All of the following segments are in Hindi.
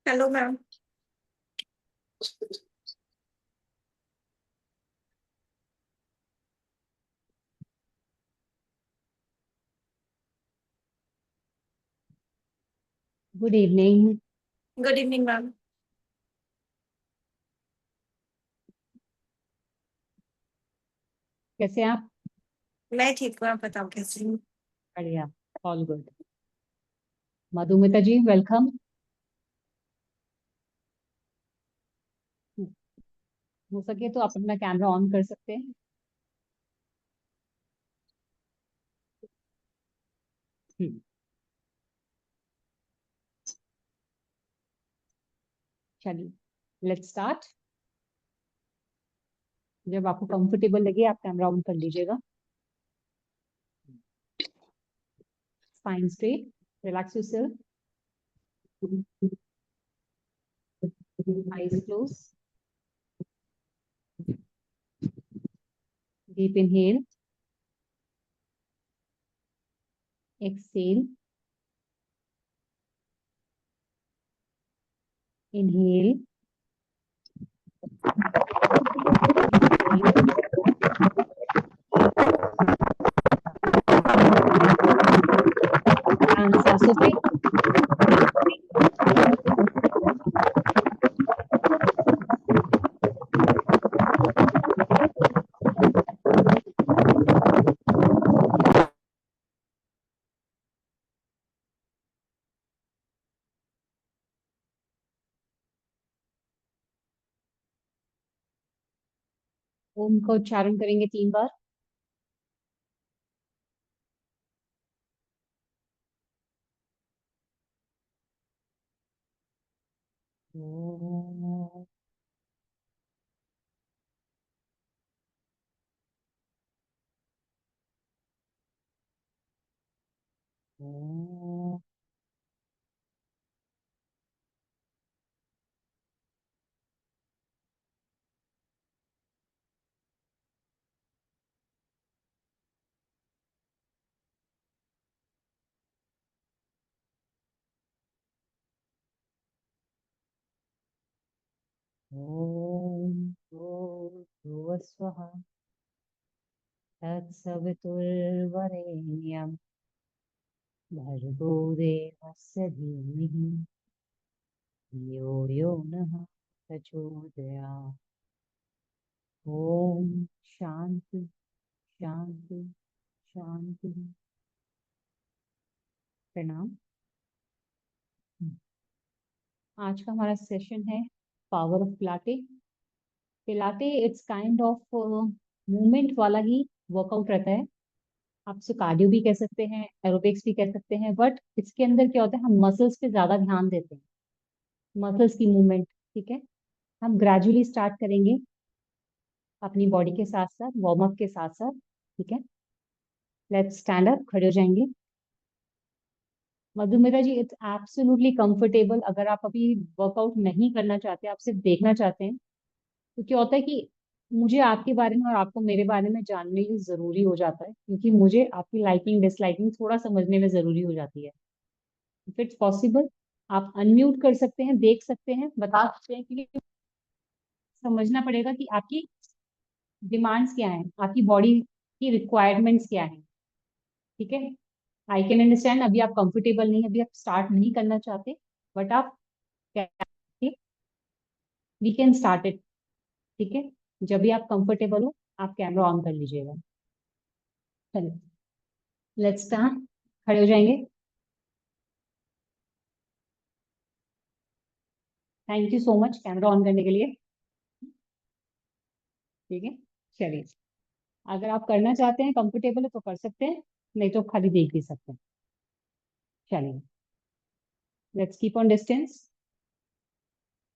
Hello ma'am. Good evening. Good evening ma'am. कैसे हैं आप? मैं ठीक हूँ, आप बताओ कैसे हूँ। बढ़िया। All good. Madhumita ji welcome. हो सके तो आप अपना कैमरा ऑन कर सकते हैं। हम्म, चलिए लेट्स स्टार्ट। जब आपको कंफर्टेबल लगे आप कैमरा ऑन कर लीजिएगा। Spine straight, relax yourself, eyes close, deep inhale, exhale, inhale, सांसों पे ओम का उच्चारण करेंगे 3 बार। ओम। ओम। ओम भूर्भुवः स्वः तत्सवितुर्वरेण्यं भर्गो देवस्य धीमहि धियो यो नः प्रचोदयात्। ओम शांति शांति शांति। प्रणाम। आज का हमारा सेशन है power of पिलाटे। पिलाटे it's kind of movement वाला ही वर्कआउट रहता है। आप इसे कार्डियो भी कह सकते हैं, एरोबिक्स भी कह सकते हैं, बट इसके अंदर क्या होता है, हम मसल्स पे ज्यादा ध्यान देते हैं, मसल्स की मूवमेंट। ठीक है, हम ग्रेजुअली स्टार्ट करेंगे अपनी बॉडी के साथ साथ, वार्म अप के साथ साथ। ठीक है, लेट्स स्टैंड अप, खड़े हो जाएंगे। मधुमिता जी इट्स एब्सोल्युटली कंफर्टेबल। अगर आप अभी वर्कआउट नहीं करना चाहते, आप सिर्फ देखना चाहते हैं, तो क्या होता है कि मुझे आपके बारे में और आपको मेरे बारे में जानने की जरूरी हो जाता है, क्योंकि मुझे आपकी लाइकिंग डिसलाइकिंग थोड़ा समझने में जरूरी हो जाती है। इफ इट्स पॉसिबल, आप अनम्यूट कर सकते हैं, देख सकते हैं, बता सकते हैं, क्योंकि समझना पड़ेगा कि आपकी डिमांड्स क्या हैं, आपकी बॉडी की रिक्वायरमेंट्स क्या हैं। ठीक है, आई कैन अंडरस्टैंड अभी आप कंफर्टेबल नहीं, अभी आप स्टार्ट नहीं करना चाहते, बट आप वी कैन स्टार्ट इट। ठीक है, जब भी आप कंफर्टेबल हो आप कैमरा ऑन कर लीजिएगा। चलिए लेट्स स्टार्ट। खड़े हो जाएंगे। Thank you so much camera on करने के लिए। ठीक है, चलिए अगर आप करना चाहते हैं कंफर्टेबल है तो कर सकते हैं, नहीं तो खाली देख भी सकते हैं। चलिए let's keep on distance.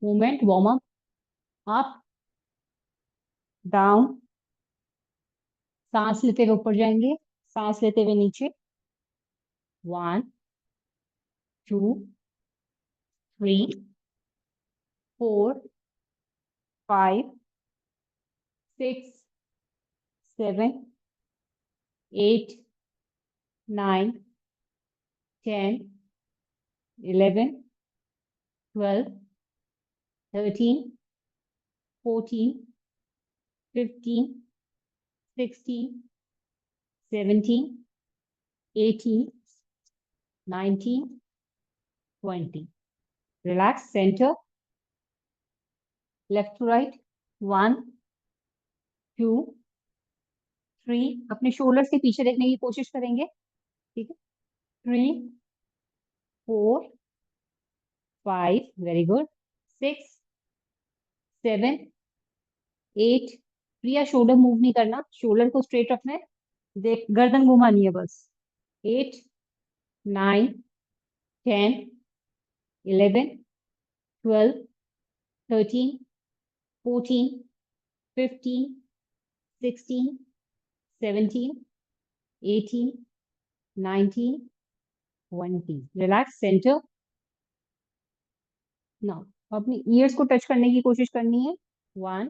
Movement warm up, up down, सांस लेते हुए ऊपर जाएंगे, सांस लेते हुए नीचे। 1 2 3 4 5 6 7 8 9 10 11 12 13 14 15 16 17 18 19 20। Relax centre, left to right. 1 2 3, अपने शोल्डर्स के पीछे देखने की कोशिश करेंगे। ठीक है, 3 4 5, वेरी गुड। 6 7 8, प्रिया शोल्डर मूव नहीं करना, शोल्डर को स्ट्रेट रखना है, देख गर्दन घुमानी है बस। 8 9 10 11 12 13 14 15 16 17 18 19 20। Relax centre. ना अपनी ईयर्स को टच करने की कोशिश करनी है। 1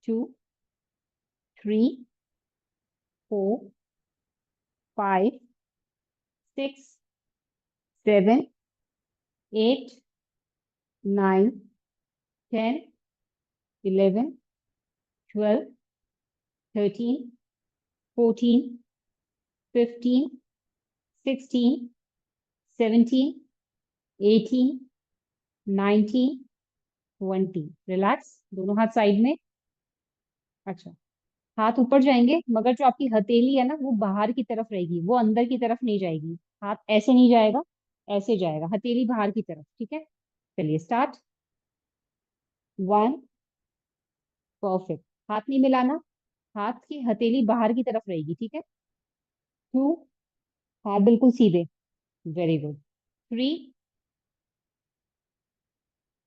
2 3 4 5 6 7 8 9 10 11 12 13 14 15 16 17 18 19 20। रिलैक्स, दोनों हाथ साइड में। अच्छा, हाथ ऊपर जाएंगे मगर जो आपकी हथेली है ना वो बाहर की तरफ रहेगी, वो अंदर की तरफ नहीं जाएगी। हाथ ऐसे नहीं जाएगा, ऐसे जाएगा, हथेली बाहर की तरफ। ठीक है, चलिए स्टार्ट। 1, परफेक्ट। हाथ नहीं मिलाना, हाथ की हथेली बाहर की तरफ रहेगी। ठीक है। 2, हाथ बिल्कुल सीधे, वेरी गुड। 3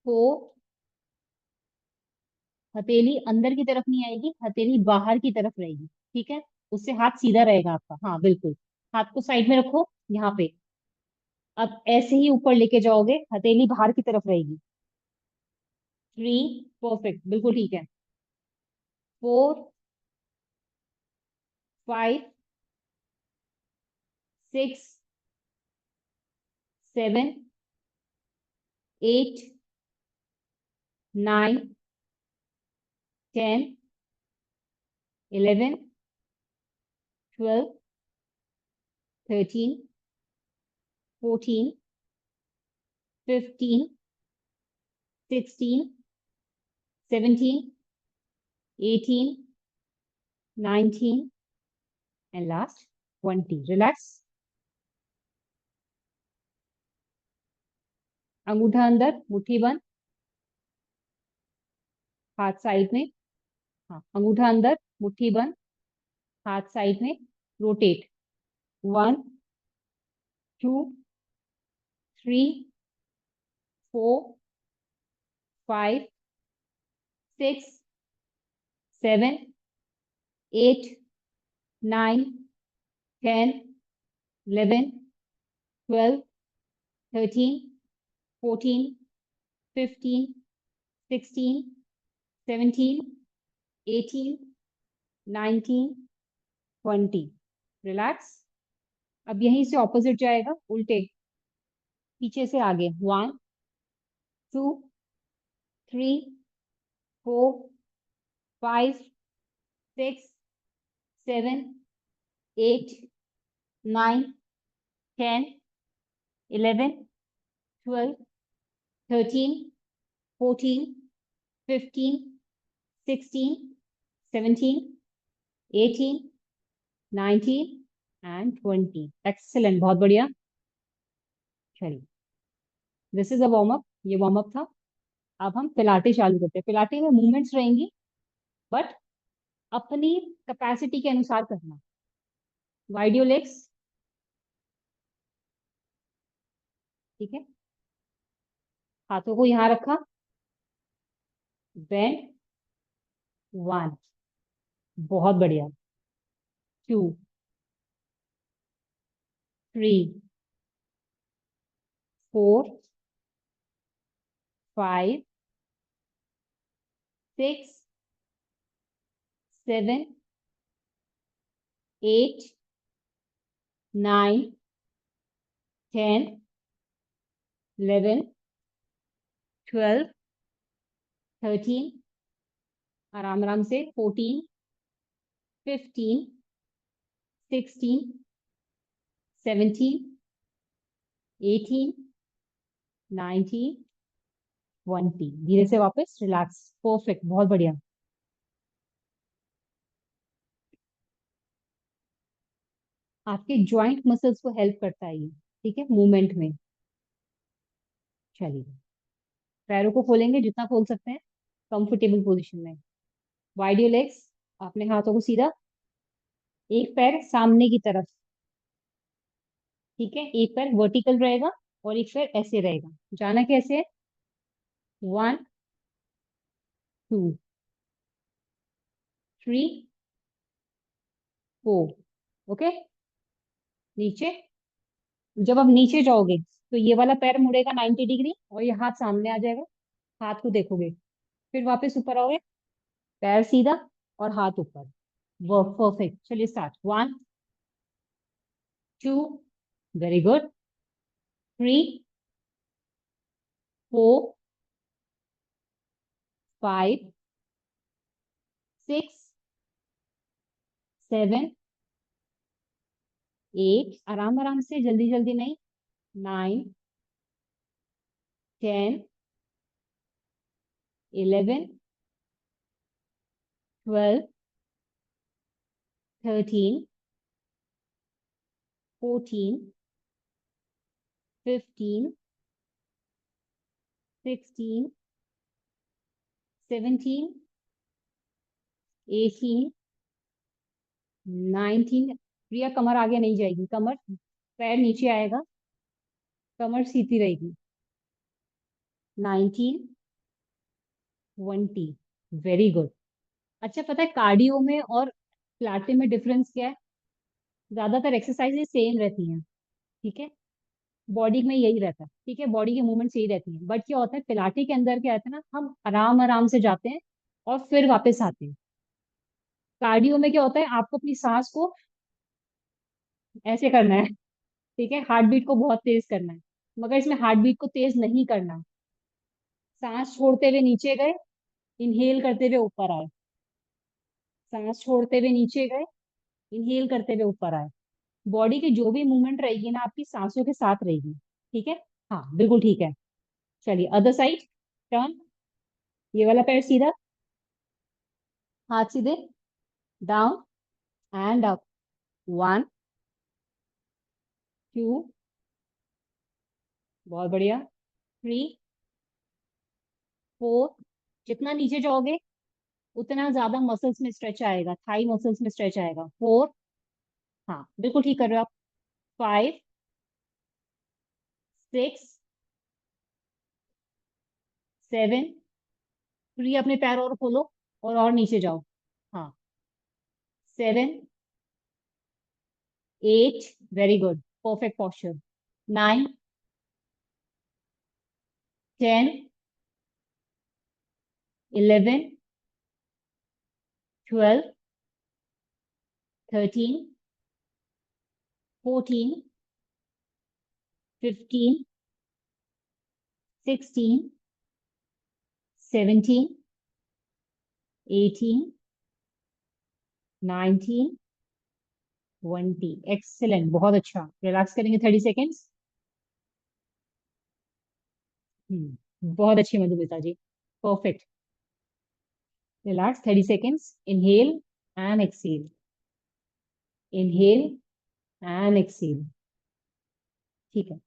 4, हथेली अंदर की तरफ नहीं आएगी, हथेली बाहर की तरफ रहेगी। ठीक है, उससे हाथ सीधा रहेगा आपका। हाँ बिल्कुल, हाथ को साइड में रखो यहाँ पे। अब ऐसे ही ऊपर लेके जाओगे, हथेली बाहर की तरफ रहेगी। 3, परफेक्ट, बिल्कुल ठीक है। 4 5 6 7 8 9 10 11 12 13 14 15 16 17 18 19 and last 20। रिलैक्स, अंगूठा अंदर, मुट्ठी बंद, हाथ साइड में। हाँ, अंगूठा अंदर, मुट्ठी बंद, हाथ साइड में। रोटेट। 1 2 3 4 5 6 7 8 9 10 11 12 13 14 15 16 17 18 19 20। रिलैक्स। अब यहीं से ऑपोजिट जाएगा, उल्टे, पीछे से आगे। 1 2 3 4 5 6 7 8 9, 10, 11, 12, 13, 14, 15, 16, 17, 18, 19 and 20. एक्सेलेंट, बहुत बढ़िया। चलिए, this is a warm up, ये वार्म अप था। अब हम पिलाटे चालू करते हैं। पिलाटे में मूवमेंट्स रहेंगी, बट अपनी कैपेसिटी के अनुसार करना। वाइड योर लेग्स, ठीक है। हाथों को यहां रखा, बेंड, 1, बहुत बढ़िया, 2, 3, 4, 5, 6, 7, 8, 9, 10, 11, 12, 13, आराम आराम से, 14, 15, 16, 17, 18, 19, 20। धीरे से वापस रिलैक्स, परफेक्ट, बहुत बढ़िया। आपके जॉइंट मसल्स को हेल्प करता है ये, ठीक है, मूवमेंट में। चलिए, पैरों को खोलेंगे जितना खोल सकते हैं, कंफर्टेबल पोजीशन में। वाइड योर लेग्स, अपने हाथों को सीधा, एक पैर सामने की तरफ, ठीक है। एक पैर वर्टिकल रहेगा और एक पैर ऐसे रहेगा। जाना कैसे है, 1, 2, 3, 4, ओके। नीचे, जब आप नीचे जाओगे तो ये वाला पैर मुड़ेगा 90 डिग्री और ये हाथ सामने आ जाएगा, हाथ को देखोगे। फिर वापस ऊपर आओगे, पैर सीधा और हाथ ऊपर। Work, perfect. चलिए स्टार्ट, 1, 2, वेरी गुड, 3, 4, 5, 6, 7, 8, आराम आराम से, जल्दी जल्दी नहीं, 9, 10, 11, 12, 13, 14, 15, 16, 17, 18, 19। प्रिया, कमर आगे नहीं जाएगी, कमर, पैर नीचे आएगा, कमर सीधी रहेगी। 19, 20, वेरी गुड। अच्छा, पता है कार्डियो में और पिलाटे में डिफरेंस क्या है? ज्यादातर एक्सरसाइजेज सेम रहती हैं, ठीक है, बॉडी में यही रहता है, ठीक है, बॉडी की मूवमेंट यही रहती है। बट क्या होता है पिलाटे के अंदर, क्या होता है ना, हम आराम आराम से जाते हैं और फिर वापस आते हैं। कार्डियो में क्या होता है, आपको अपनी सांस को ऐसे करना है, ठीक है, हार्ट बीट को बहुत तेज करना है। मगर इसमें हार्ट बीट को तेज नहीं करना। सांस छोड़ते हुए नीचे गए, इनहेल करते हुए ऊपर आए, सांस छोड़ते हुए नीचे गए, इनहेल करते हुए ऊपर आए। बॉडी की जो भी मूवमेंट रहेगी ना, आपकी सांसों के साथ रहेगी, ठीक है। हाँ, बिल्कुल ठीक है। चलिए, अदर साइड, टर्न, ये वाला पैर सीधा, हाथ सीधे, डाउन एंड अप, 1, 2, बहुत बढ़िया, 3, 4, जितना नीचे जाओगे उतना ज्यादा मसल्स में स्ट्रेच आएगा, थाई मसल्स में स्ट्रेच आएगा। 4, हाँ बिल्कुल ठीक कर रहे हो आप। 5, 6, 7, 3, अपने पैर और खोलो और नीचे जाओ, हाँ, 7, 8, very good, perfect posture, 9, 10, 11, 12, 13, 14, 15, 16, 17, 18, 19, 20। Excellent, बहुत अच्छा। रिलैक्स करेंगे 30 सेकेंड्स। बहुत अच्छी Madhumita ji, perfect. Relax 30 seconds. Inhale and exhale, inhale and exhale. ठीक है,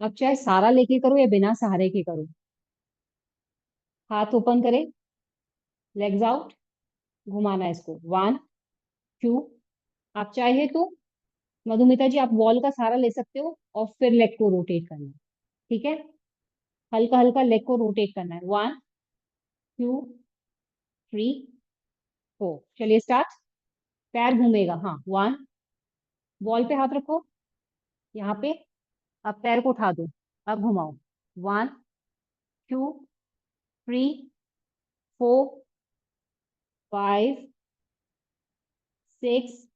अब चाहे सारा लेके करो या बिना सहारे के करो। हाथ ओपन करें, लेग्स आउट, घुमाना है इसको। 1 2। आप चाहे तो मधुमिता जी आप वॉल का सहारा ले सकते हो और फिर लेग को रोटेट करना है। ठीक है, हल्का हल्का लेग को रोटेट करना है। 1 2 3 4। चलिए स्टार्ट। पैर घूमेगा, हाँ। 1, वॉल पे हाथ रखो, यहाँ पे। अब पैर को उठा दो, अब घुमाओ। 1 2 3 4 5 6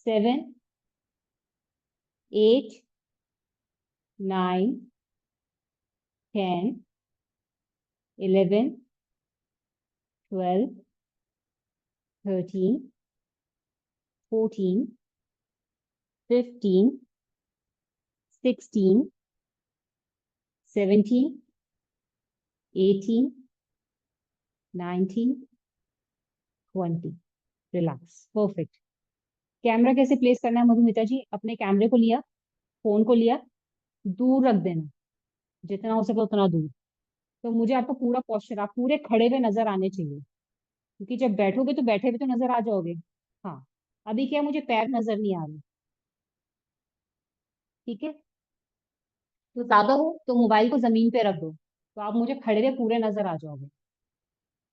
7 8 9 10 11 12 13 14 15 16 17 18 रिलैक्स, परफेक्ट। कैमरा कैसे प्लेस करना है मधुमिता जी? अपने कैमरे को लिया, फोन को लिया, दूर रख देना, जितना हो सके उतना दूर। तो मुझे आपका पूरा पोस्चर, आप पूरे खड़े हुए नजर आने चाहिए, क्योंकि जब बैठोगे तो बैठे हुए तो नजर आ जाओगे। हाँ, अभी क्या, मुझे पैर नजर नहीं आ रहे। ठीक है, तो ज्यादा हो तो मोबाइल को जमीन पे रख दो, तो आप मुझे खड़े हुए पूरे नजर आ जाओगे।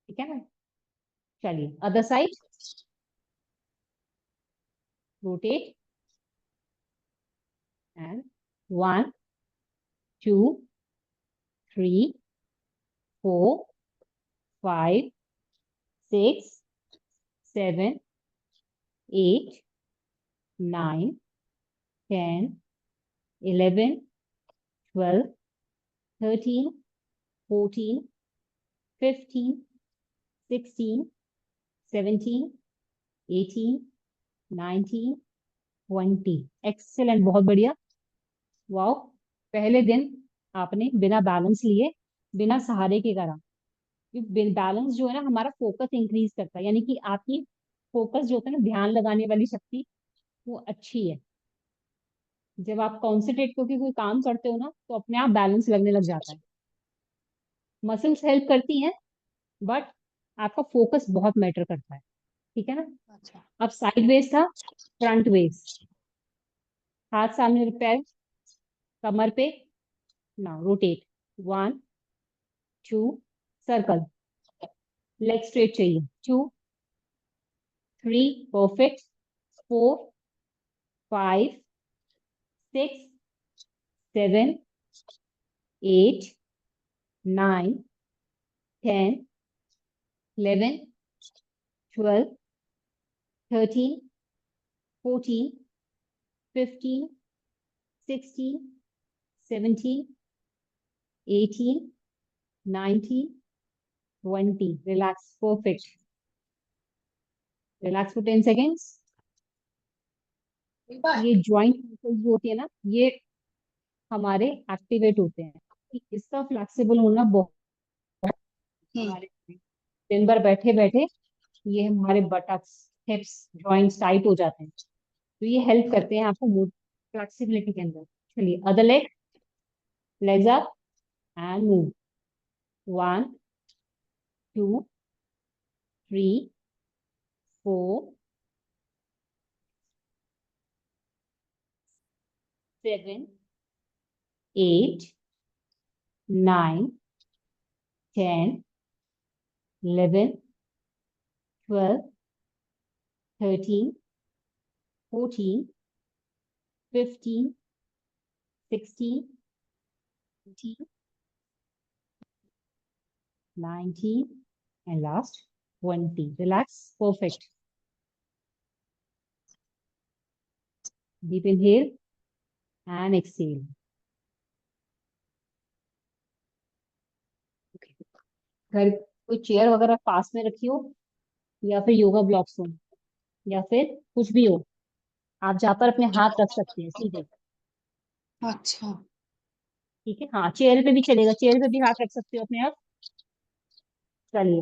ठीक है ना? चलिए other side, rotate and 1 2 3 4 5 6 7 8 9 10 11 12 13 14 15 16 17 18 19 20। Excellent, बहुत बढ़िया। वाओ, पहले दिन आपने बिना बैलेंस लिए, बिना सहारे के करा। बैलेंस जो है ना, हमारा फोकस इंक्रीज करता है, यानी कि आपकी फोकस जो होता है ना, ध्यान लगाने वाली शक्ति, वो अच्छी है। जब आप कॉन्सेंट्रेट करके कोई काम करते हो ना, तो अपने आप बैलेंस लगने लग जाता है। मसल्स हेल्प करती हैं, बट आपका फोकस बहुत मैटर करता है। ठीक है ना? अच्छा। अब साइड वेज था, फ्रंट वेज। हाथ सामने, पैर कमर पे। Now rotate. 1 2, circle. Leg straight चाहिए। 2 3, perfect. 4 5 6 7 8 9 10 11 12 13 14 15 16 17 18 19 20। Relax, perfect. Relax for 10 seconds. ये ज्वाइंट मसल्स जो होती है ना, ये हमारे एक्टिवेट होते हैं। इसका फ्लेक्सिबल होना बहुत हमारे, दिन भर बैठे बैठे ये हमारे बटक्स, हिप्स, जॉइंट्स टाइट हो जाते हैं, तो ये हेल्प करते हैं आपको फ्लेक्सिबिलिटी के अंदर। चलिए other leg, legs up and move. 1 2 3 4 5 6 7 8 9 10 11 12 13 14 15 16 17 18 19 and last 20. Relax, perfect. Deep inhale and exhale. Okay. घर कोई चेयर वगैरह पास में रखी हो या फिर योगा ब्लॉक्स हो, या फिर कुछ भी हो, आप जहाँ पर अपने हाथ रख सकते हैं सीधे। अच्छा। ठीक है, हाँ चेयर पे भी चलेगा, चेयर पे भी हाथ रख सकते हो अपने आप। चलिए,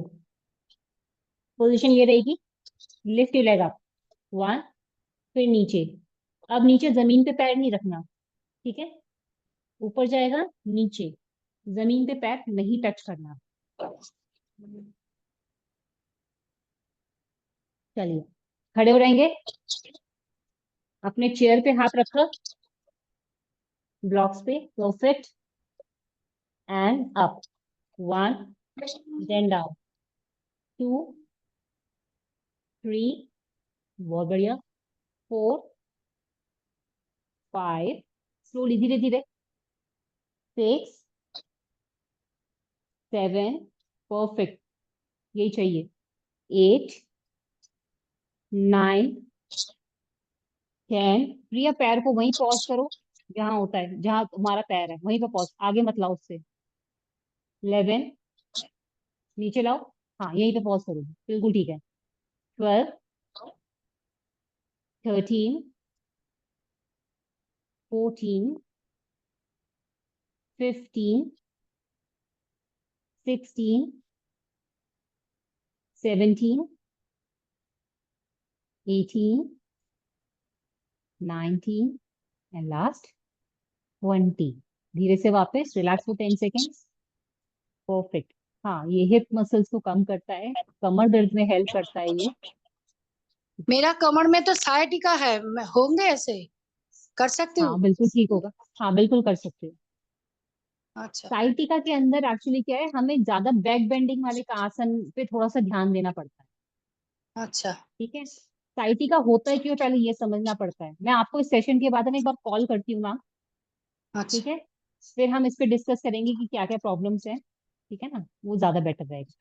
पोजीशन ये रहेगी, लिफ्ट योर लेग अप, 1, फिर नीचे। अब नीचे जमीन पे पैर नहीं रखना, ठीक है, ऊपर जाएगा नीचे, जमीन पे पैर नहीं टच करना। चलिए, खड़े हो रहेंगे, अपने चेयर पे हाथ रखो, ब्लॉक्स पे, perfect, and up, 1, then down, 2, 3, बहुत बढ़िया, 4, 5, स्लोली, धीरे धीरे, 6, 7, परफेक्ट, यही चाहिए, 8, 9, 10। प्रिया पैर को वहीं पॉज करो जहां होता है, जहां तुम्हारा पैर है वहीं पे पॉज, आगे मत लाओ उससे। 11, नीचे लाओ, हाँ यहीं पे पॉज करो, बिल्कुल ठीक है। 12, 13, 14, 15, 16, 17, 18, 19, एंड लास्ट 20। धीरे से वापस रिलैक्स फॉर 10 सेकेंड्स। परफेक्ट। हाँ, ये हिप मसल्स को कम करता है, कमर दर्द में हेल्प करता है ये। मेरा कमर में तो sciatica है, मैं होंगे ऐसे कर सकती हाँ हूँ? बिल्कुल ठीक होगा, हाँ बिल्कुल कर सकते हो। अच्छा। साइटिका के अंदर एक्चुअली क्या है, हमें ज्यादा बैक बेंडिंग वाले का आसन पे थोड़ा सा ध्यान देना पड़ता है। अच्छा। ठीक है, साइटिका होता है क्यों, पहले ये समझना पड़ता है। मैं आपको इस सेशन के बाद ना एक बार कॉल करती हूँ मैम, ठीक अच्छा। है, फिर हम इस पे डिस्कस करेंगे कि क्या क्या प्रॉब्लम्स हैं, ठीक है ना, वो ज्यादा बेटर रहेगा।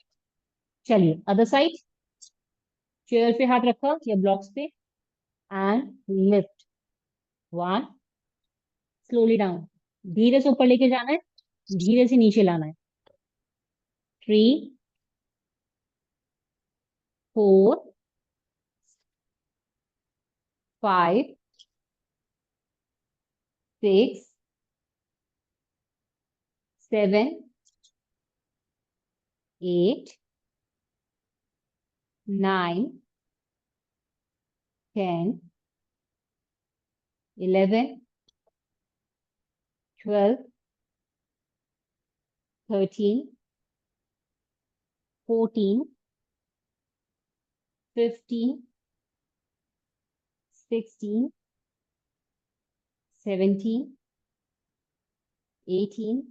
चलिए, अदर साइड, चेयर पे हाथ रखा या ब्लॉक्स पे, एंड लिफ्ट, 1, स्लोली डाउन, धीरे से ऊपर लेके जाना है, धीरे से नीचे लाना है, 3, 4, 5, 6, 7, 8, 9, 10, 11, 12, 13, 14, 15, 16, 17, 18,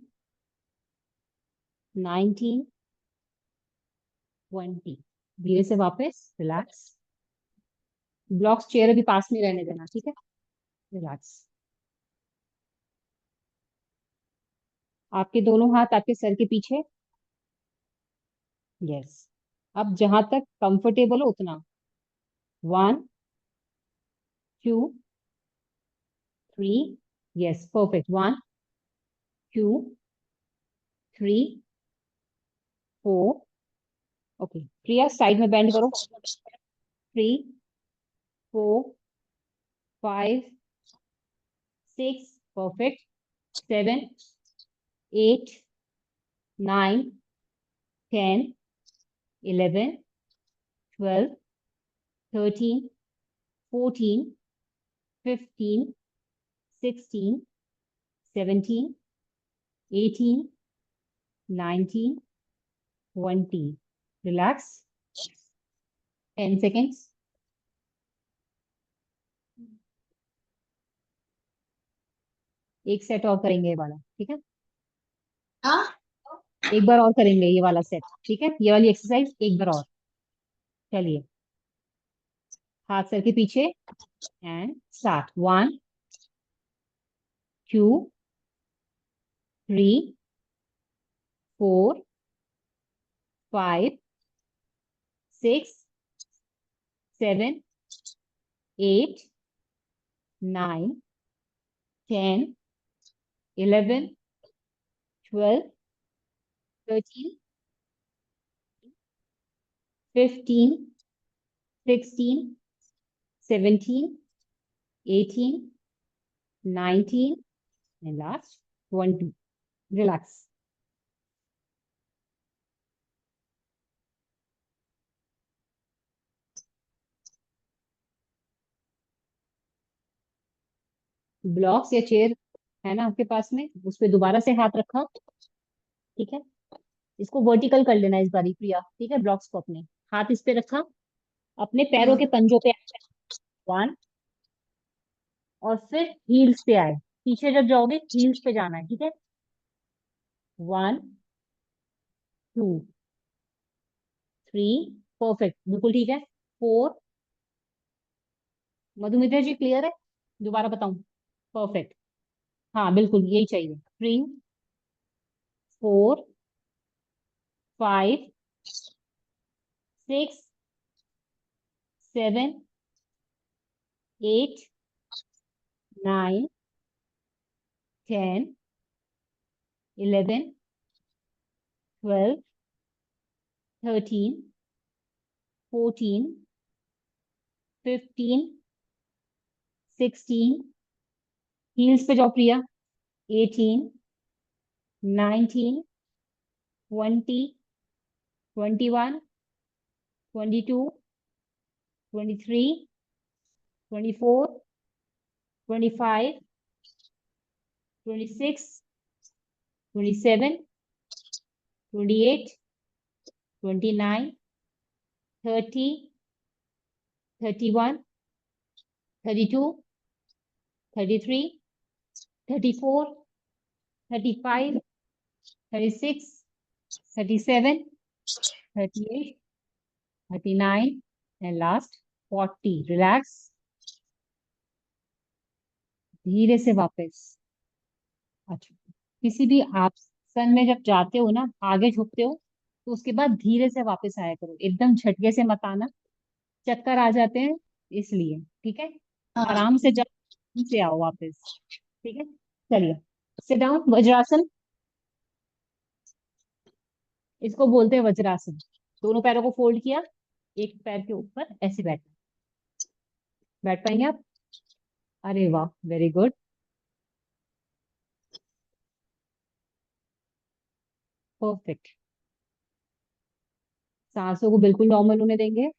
19, 20। धीरे से वापस रिलैक्स, ब्लॉक्स चेयर अभी पास में रहने देना, ठीक है, रिलैक्स। आपके दोनों हाथ आपके सर के पीछे, यस। अब जहां तक कंफर्टेबल हो उतना, 1, 2, 3, यस परफेक्ट, 1, 2, 3, 4, ओके। प्रिया साइड में बेंड करो, 3, 4, 5, 6, परफेक्ट, 7, 8, 9, 10, 11, 12, 13, 14, 15, 16, 17, 18, 19, 20। Relax, 10 seconds. एक सेट और करेंगे ये वाला, ठीक है, हाँ। एक बार और करेंगे ये वाला सेट, ठीक है, ये वाली एक्सरसाइज एक बार और। चलिए, हाथ सर के पीछे, and start, 1, 2, 3, 4, 5, 6, 7, 8, 9, 10, 11, 12, 13, 15, 16, 17, 18, 19, and last 20. Relax. Blocks या चेयर है ना आपके पास में, उस पे दोबारा से हाथ रखा, ठीक है। इसको वर्टिकल कर लेना इस बारी प्रिया, ठीक है। ब्लॉक्स को अपने हाथ इस पे रखा, अपने पैरों के पंजों पे वन, और फिर हील्स पे आए। पीछे जब जाओगे हील्स पे जाना है, ठीक है। 1, 2, 3, परफेक्ट, बिल्कुल ठीक है। 4, मधुमिता जी क्लियर है? दोबारा बताऊं? परफेक्ट, हाँ बिल्कुल यही चाहिए। 3, 4, 5, 6, 7, 8, 9, 10, 11, 12, 13, 14, 15, 16, हील्स पे जाओ प्रिया। 18, 19, 20, 21, 22, 23, 24, 25, 26, 27, 28, 29, 30, 31, 32, 33, 34, 35, 36, 37, 38, 39, and last 40. Relax. धीरे से वापस। अच्छा, किसी भी आसन में जब जाते हो ना, आगे झुकते हो, तो उसके बाद धीरे से वापस आया करो, एकदम झटके से मत आना, चक्कर आ जाते हैं इसलिए, ठीक है। हाँ आराम से जाओ, आराम से आओ वापस, ठीक है। चलिए, सिट डाउन, वज्रासन। इसको बोलते हैं वज्रासन। दोनों पैरों को फोल्ड किया, एक पैर के ऊपर ऐसे बैठना। बैठ पाएंगे आप? अरे वाह, वेरी गुड, परफेक्ट। सांसों को बिल्कुल नॉर्मल होने देंगे।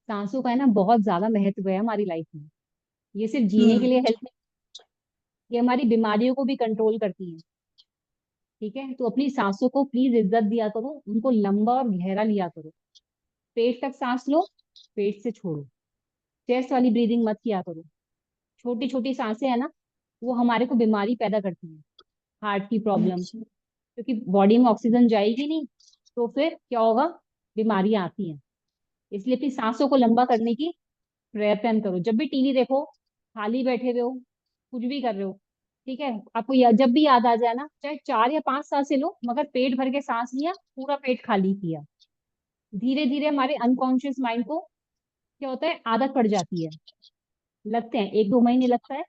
सांसों का है ना बहुत ज्यादा महत्व है हमारी लाइफ में। ये सिर्फ जीने के लिए हेल्प नहीं, ये हमारी बीमारियों को भी कंट्रोल करती है, ठीक है। तो अपनी सांसों को प्लीज इज्जत दिया करो, उनको लंबा और गहरा लिया करो। पेट तक सांस लो, पेट से छोड़ो। चेस्ट वाली ब्रीदिंग मत किया करो। छोटी छोटी सांसें है ना, वो हमारे को बीमारी पैदा करती है, हार्ट की प्रॉब्लम, क्योंकि बॉडी में ऑक्सीजन जाएगी नहीं, तो फिर क्या होगा, बीमारियां आती हैं। इसलिए अपनी सांसों को लंबा करने की प्रयत्न करो। जब भी टीवी देखो, खाली बैठे हुए हो, कुछ भी कर रहे हो, ठीक है, आपको जब भी याद आ जाए ना, चाहे 4 या 5 सांसें लो, मगर पेट भर के सांस लिया, पूरा पेट खाली किया। धीरे धीरे हमारे अनकॉन्शियस माइंड को क्या होता है, आदत पड़ जाती है। लगते हैं 1-2 महीने लगता है,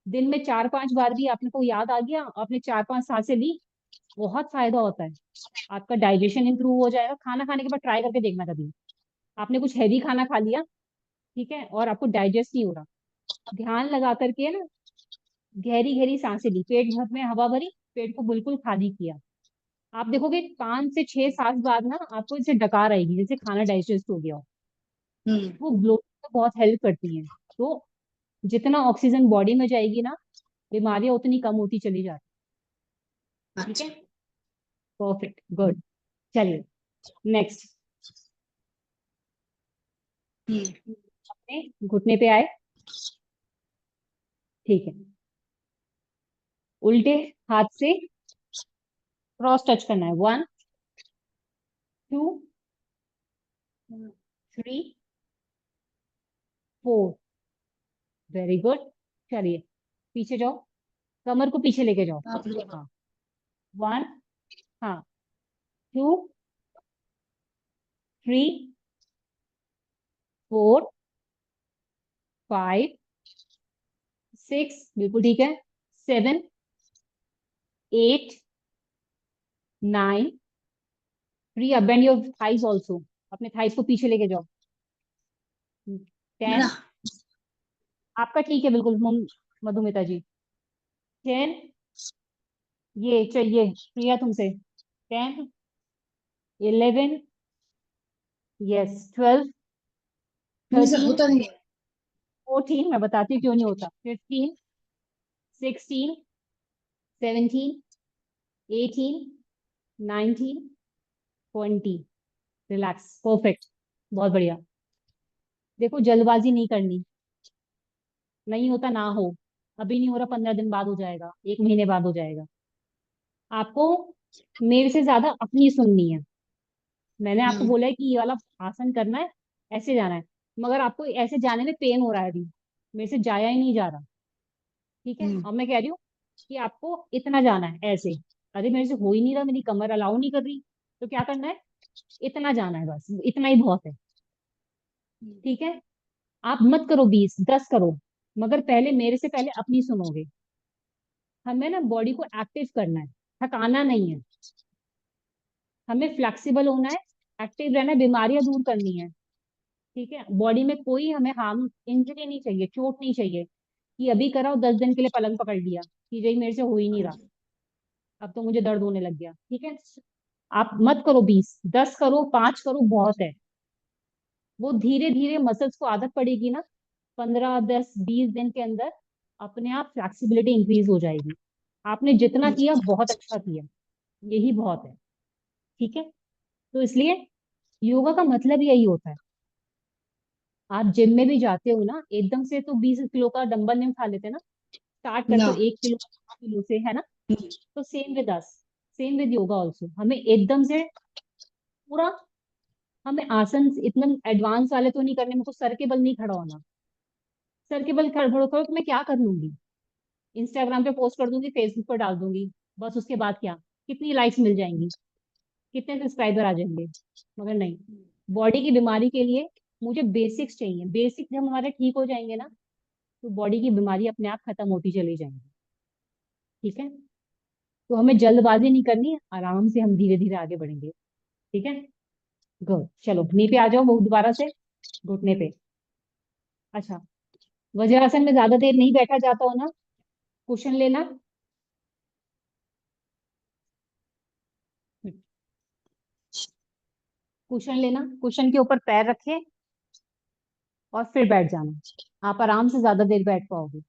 दिन में 4-5 बार भी आपने को याद आ गया, आपने 4-5 सांसें ली, बहुत फायदा होता है। आपका डाइजेशन इंप्रूव हो जाएगा। खाना खाने के बाद ट्राई करके देखना कभी, आपने कुछ हैवी खाना खा लिया, ठीक है, और आपको डाइजेस्ट नहीं हो रहा, ध्यान लगा करके ना, गहरी गहरी सांसें ली, पेट भर में हवा भरी, पेट को बिल्कुल खाली किया, आप देखोगे 5 से 6 सांस बाद ना आपको जैसे डकार आएगी, जैसे खाना डाइजेस्ट हो गया हो। वो ब्लोटिंग में बहुत हेल्प करती है। तो जितना ऑक्सीजन बॉडी में जाएगी ना, बीमारियां उतनी कम होती चली जाती, ठीक है। Perfect, good. चलिए नेक्स्ट, अपने घुटने पे आए, ठीक है। उल्टे हाथ से क्रॉस टच करना है। 1, 2, 3, 4, वेरी गुड। चलिए पीछे जाओ, कमर को पीछे लेके जाओ। हाँ, 1, हाँ, 2, 3, 4, 5, 6, बिल्कुल ठीक है, 7, 8, 9, 3, अब बेंड योर थाइज ऑल्सो, अपने थाइज को पीछे लेके जाओ। है ना? 10, आपका ठीक है बिल्कुल मधुमिता जी। 10, ये चाहिए प्रिया तुमसे। 10, 11, यस 12, नहीं सर 13, होता नहीं है। 14, मैं बताती हूँ क्यों नहीं होता। 15, 16, 17, 18, 19, 20। रिलैक्स, परफेक्ट, बहुत बढ़िया। देखो जल्दबाजी नहीं करनी, नहीं होता ना हो, अभी नहीं हो रहा 15 दिन बाद हो जाएगा, 1 महीने बाद हो जाएगा। आपको मेरे से ज्यादा अपनी सुननी है। मैंने आपको हम्म बोला है कि ये वाला आसन करना है, ऐसे जाना है, मगर आपको ऐसे जाने में पेन हो रहा है अभी, मेरे से जाया ही नहीं जा रहा। ठीक है, हम्म अब मैं कह रही हूँ कि आपको इतना जाना है ऐसे। अरे मेरे से हो ही नहीं रहा, मेरी कमर अलाउ नहीं कर रही, तो क्या करना है, इतना जाना है, बस इतना ही बहुत है। ठीक है, आप मत करो 20, 10 करो, मगर पहले मेरे से पहले अपनी सुनोगे। हमें ना बॉडी को एक्टिव करना है, थकाना नहीं है। हमें फ्लेक्सिबल होना है, एक्टिव रहना है, बीमारियां दूर करनी है। ठीक है, बॉडी में कोई हमें हार्म, इंजरी नहीं चाहिए, चोट नहीं चाहिए कि अभी कराओ 10 दिन के लिए पलंग पकड़ लिया कि भाई मेरे से हो ही नहीं रहा, अब तो मुझे दर्द होने लग गया। ठीक है, आप मत करो 20, 10 करो, 5 करो, बहुत है। वो धीरे धीरे मसल्स को आदत पड़ेगी ना, 15, 10, 20 दिन के अंदर अपने आप फ्लेक्सिबिलिटी इंक्रीज हो जाएगी। आपने जितना किया बहुत अच्छा किया, यही बहुत है। ठीक है, तो इसलिए योगा का मतलब यही होता है। आप जिम में भी जाते हो ना, एकदम से तो 20 किलो का डंबल नहीं उठा लेते ना, स्टार्ट करते ना। हो 1 किलो से, है ना? तो same with us, same with yoga also, हमें एकदम से पूरा, हमें आसन इतना एडवांस वाले तो नहीं करने, मेरे को सर के बल नहीं खड़ा होना। सर के बल खड़े करो तो मैं क्या कर लूंगी, इंस्टाग्राम पे पोस्ट कर दूंगी, फेसबुक पर डाल दूंगी, बस उसके बाद क्या, कितनी लाइक्स मिल जाएंगी, कितने सब्सक्राइबर आ जाएंगे। मगर नहीं, बॉडी की बीमारी के लिए मुझे बेसिक्स चाहिए। बेसिक जब हमारे ठीक हो जाएंगे ना, तो बॉडी की बीमारी अपने आप खत्म होती चली जाएंगी। ठीक है, तो हमें जल्दबाजी नहीं करनी है, आराम से हम धीरे धीरे आगे बढ़ेंगे। ठीक है, गुड, चलो नी पे आ जाओ, वो दोबारा से घुटने पे। अच्छा, वज्रासन में ज्यादा देर नहीं बैठा जाता हो ना, कुशन लेना, कुशन लेना, कुशन के ऊपर पैर रखे और फिर बैठ जाना, आप आराम से ज्यादा देर बैठ पाओगे। ठीक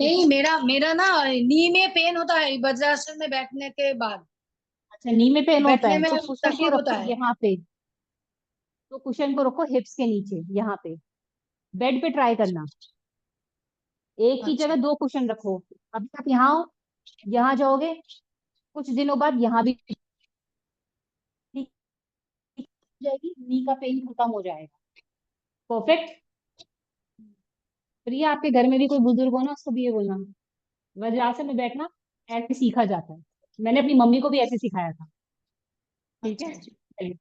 नहीं है, मेरा मेरा ना नी में पेन होता है वज्रासन में बैठने के बाद। अच्छा नी में पेन होता बैठने है में तो कुशन को तकलीफ होता रखो है। यहाँ पे, तो कुशन को रखो हिप्स के नीचे यहाँ पे, बेड पे ट्राई करना, एक ही अच्छा जगह 2 कुशन रखो। अभी आप यहाँ हो, यहाँ जाओगे, कुछ दिनों बाद यहाँ भी ठीक हो जाएगी, नी का पेन खत्म हो जाएगा। परफेक्ट। प्रिया, आपके घर में भी कोई बुजुर्ग हो ना, उसको भी ये बोलना, वज्रासन में बैठना ऐसे सीखा जाता है, मैंने अपनी मम्मी को भी ऐसे सिखाया था। ठीक है, अच्छा जी। चलिए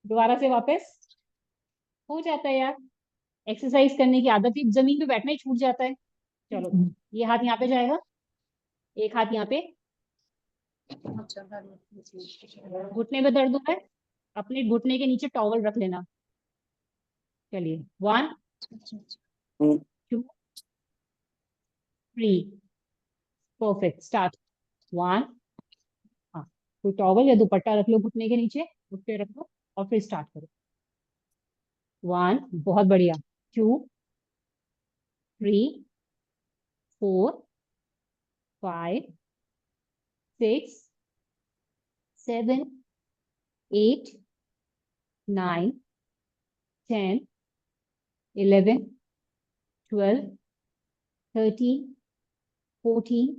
दोबारा से वापस, हो जाता है यार, एक्सरसाइज करने की आदत ही, जमीन पे बैठना ही छूट जाता है। चलो, ये हाथ यहाँ पे जाएगा, एक हाथ यहाँ पे, अच्छा घुटने पे दर्द हो रहा है, अपने घुटने के नीचे टॉवल रख लेना। चलिए 1, 2, 3, परफेक्ट, स्टार्ट। 1, हाँ, कोई टॉवल या दुपट्टा रख लो घुटने के नीचे, उठ के रखो और फिर स्टार्ट करो। 1, बहुत बढ़िया। 2, 3, 4, 5, 6, 7, 8, 9, 10, 11, 12, 13, 14,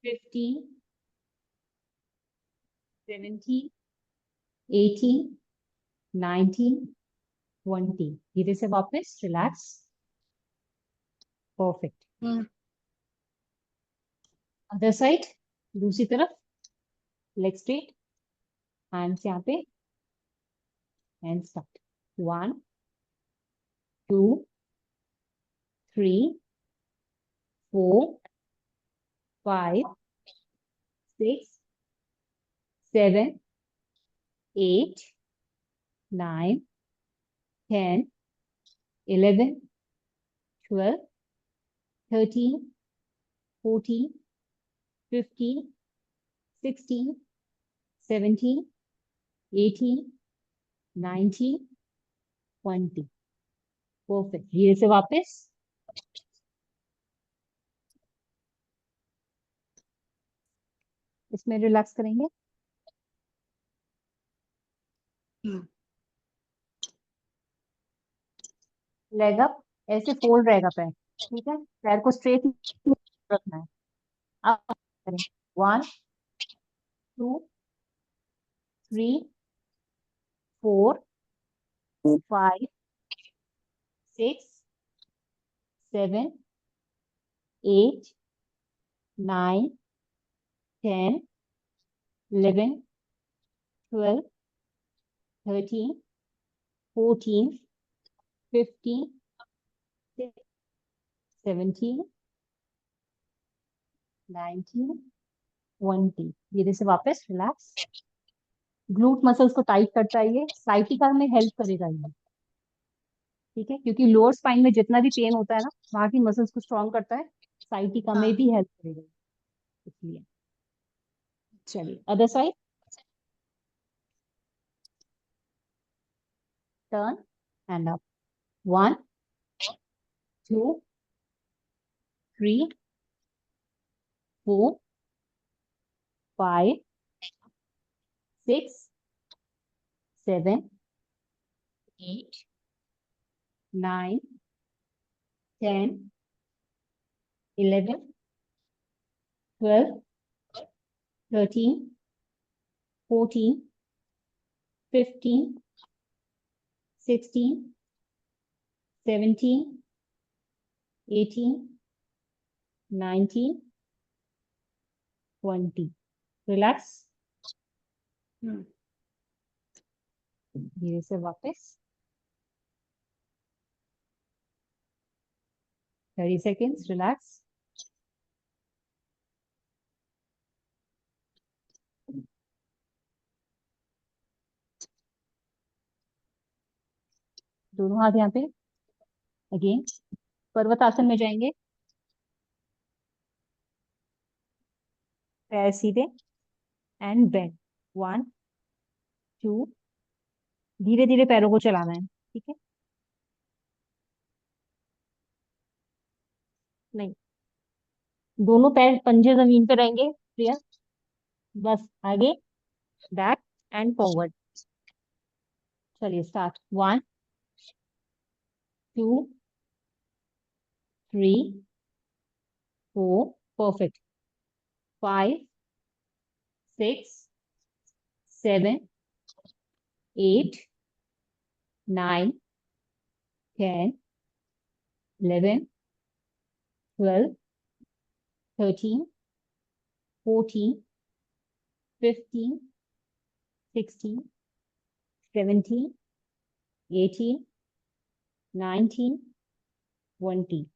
15, 17, 18, 19, 20। धीरे से वापस, रिलैक्स, परफेक्ट। हम्म अदर साइड, दूसरी तरफ, लेग स्ट्रेट, हैंड्स यहाँ पे, एंड स्टार्ट। 1, 2, 3, 4, 5, 6, 7, 8, 9, 10, 11, 12, 13, 14, 15, 16, 17, 18, 19, 20. परफेक्ट। धीरे से वापस। इसमें रिलैक्स करेंगे। लेग अप, ऐसे फोल्ड रहेगा पैर, ठीक है। पैर को स्ट्रेट रखना है। अब करें 1, 2, 3, 4, 5, 6, 7, 8, 9, 10, 11, 12, 13, 14, 15, 17, 19, 20। धीरे से वापस रिलैक्स। ग्लूट मसल्स को टाइट करता है ये, साइटिका में हेल्प करेगा ये, ठीक है, क्योंकि लोअर स्पाइन में जितना भी पेन होता है ना, वहां की मसल्स को स्ट्रॉन्ग करता है, साइटिका में भी हेल्प करेगा इसलिए। चलिए other side. Turn and up. 1, 2, 3, 4, 5, 6, 7, 8, 9, 10, 11, 12, 13, 14, 15, 16, 17, 18, 19, 20। Relax. धीरे से वापस। 30 seconds, रिलैक्स। दोनों हाथ यहाँ पे। अगेन पर्वतासन में जाएंगे। पैर सीधे एंड बेंड। 1, 2, धीरे धीरे पैरों को चलाना है, ठीक है। नहीं, दोनों पैर पंजे जमीन पे रहेंगे प्रिया। बस आगे, बैक एंड फॉरवर्ड। चलिए स्टार्ट। 1, 2, 3, 4, परफेक्ट। 5, 6, 7, 8, 9, 10, 11, 12, 13, 14, 15, 16, 17, 18, 19, 20।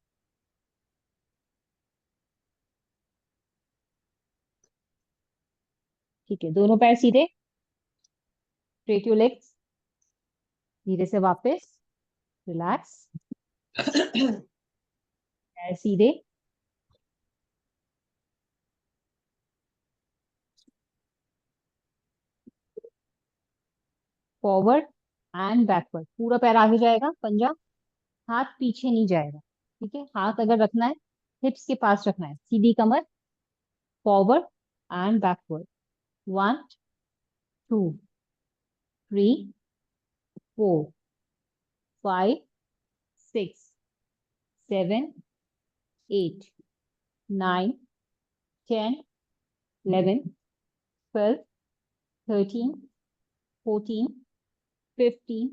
ठीक है, दोनों पैर सीधे। Straight your legs. धीरे से वापस। रिलैक्स। पैर सीधे। Forward and backward. पूरा पैर आगे जाएगा, पंजा। हाथ पीछे नहीं जाएगा, ठीक है। हाथ अगर रखना है हिप्स के पास रखना है, सीधी कमर। Forward and backward. 1, 2, 3, 4, 5, 6, 7, 8, 9, 10, 11, 12, 13, 14, 15,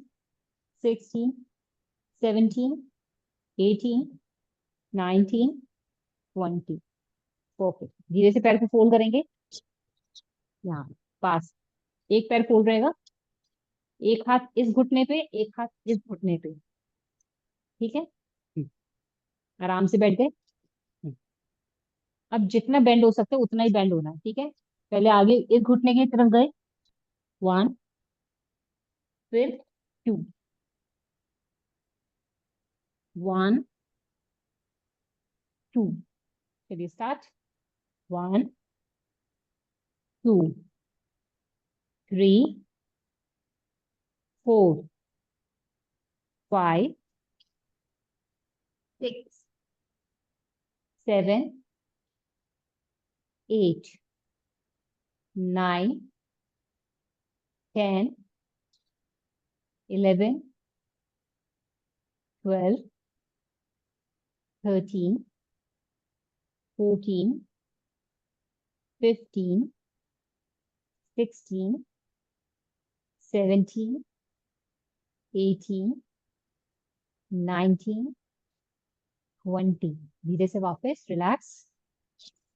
16, 17, 18, 19, 20। परफेक्ट। धीरे से पैर को फोल्ड करेंगे, यहाँ पास। एक पैर फोल्ड रहेगा, एक हाथ इस घुटने पे, एक हाथ इस घुटने पे, ठीक है। आराम से बैठ गए। अब जितना बेंड हो सकता है उतना ही बेंड होना है, ठीक है। पहले आगे इस घुटने की तरफ गए। 1, फिर 2, 1 2 चलिए स्टार्ट 1 2 3 4 5 6 7 8 9 10 11 12 13 14 15 16 17 18 19 20 धीरे से वापस रिलैक्स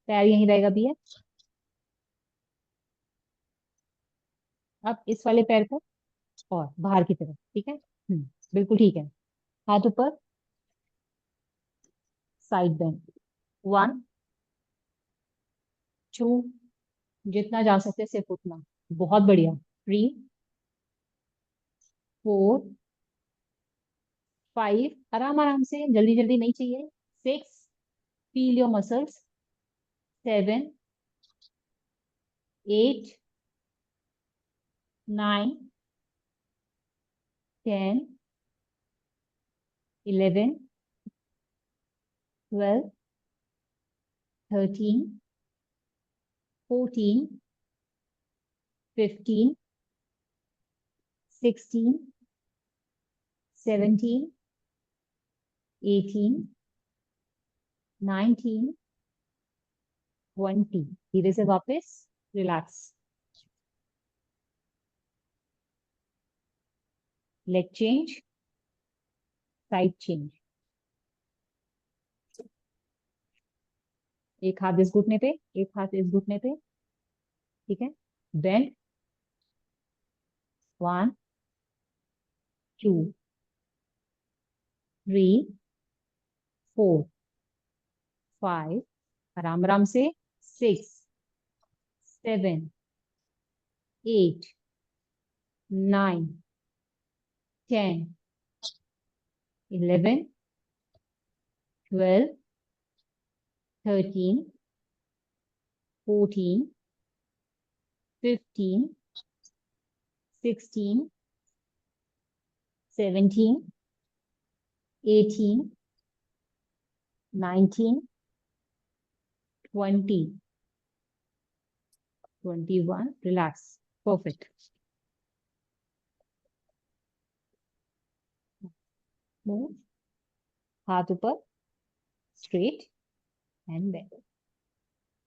पैर यहीं रहेगा भैया अब इस वाले पैर को और बाहर की तरफ ठीक है बिल्कुल ठीक है हाथ ऊपर साइड बेंड 1 2 जितना जा सकते सिर्फ उतना बहुत बढ़िया 3 4 5 आराम आराम से जल्दी जल्दी नहीं चाहिए 6 फील योर मसल्स 7 8 9 10 11 12 13 14 15 16 17 18 19 20 धीरे से वापस relax leg change side change एक हाथ इस घुटने पे एक हाथ इस घुटने पे ठीक है बेंड 1 2 3 4 5 आराम आराम से 6 7 8 9 10 11 12 13 14 15 16 17 18 19 20 21 relax perfect move हाथ ऊपर straight and bend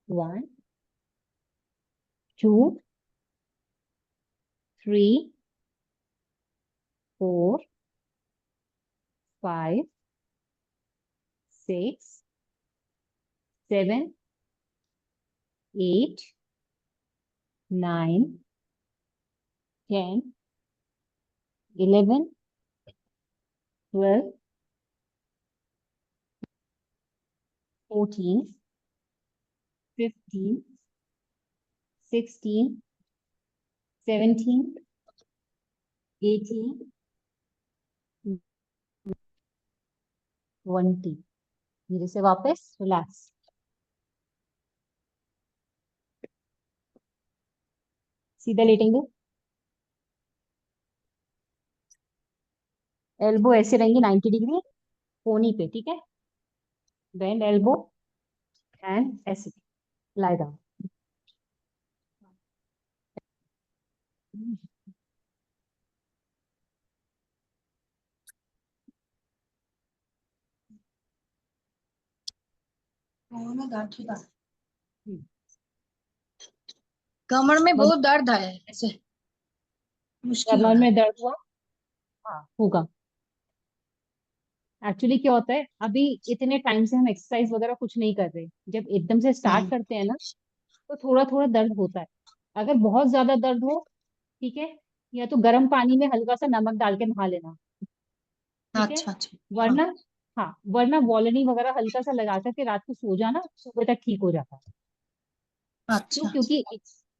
1 2 3 4 5 6 7 8 9 10 11 12 14 15 16 17 18 20 धीरे से वापस रिलैक्स सीधा लेटेंगे एल्बो ऐसे रहेंगे 90 डिग्री कोनी पे ठीक है बेंड एल्बो एंड ऐसे lie down कमर में बहुत दर्द है ऐसे मुश्किल हो कमर रहा में है। दर्द हुआ हाँ होगा एक्चुअली क्या होता है अभी इतने टाइम से हम एक्सरसाइज वगैरह कुछ नहीं कर रहे जब एकदम से स्टार्ट करते हैं ना तो थोड़ा थोड़ा दर्द होता है अगर बहुत ज्यादा दर्द हो ठीक है या तो गर्म पानी में हल्का सा नमक डाल के नहा लेना ठीक है अच्छा अच्छा हाँ वरना हाँ वरना वॉलनी वगैरह हल्का सा लगा करके रात को सो जाना सुबह तक ठीक हो जाता है क्यों अच्छा क्योंकि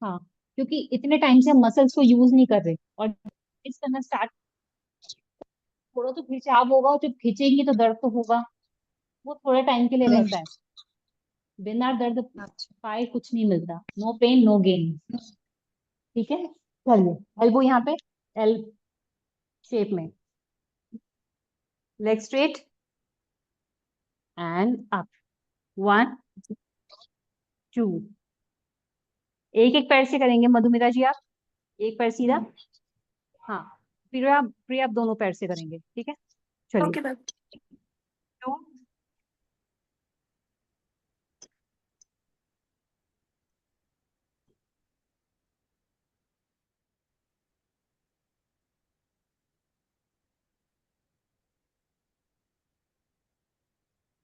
हाँ क्योंकि इतने टाइम से हम मसल्स को यूज नहीं कर रहे और इस करना स्टार्ट थोड़ा तो खिंचाव होगा, और जब खींचेंगी तो दर्द तो होगा, वो थोड़े टाइम के लिए रहता है। बिना दर्द अच्छा पाए कुछ नहीं मिलता, नो पेन नो गेन। ठीक है, चलिए एल्बो यहाँ पे एल शेप में, लेग स्ट्रेट एंड अप, 1 2। एक एक पैर से करेंगे मधुमिता जी आप, एक पैर सीधा, हाँ, फिर आप दोनों पैर से करेंगे, ठीक है। चलिए, okay ma'am. 2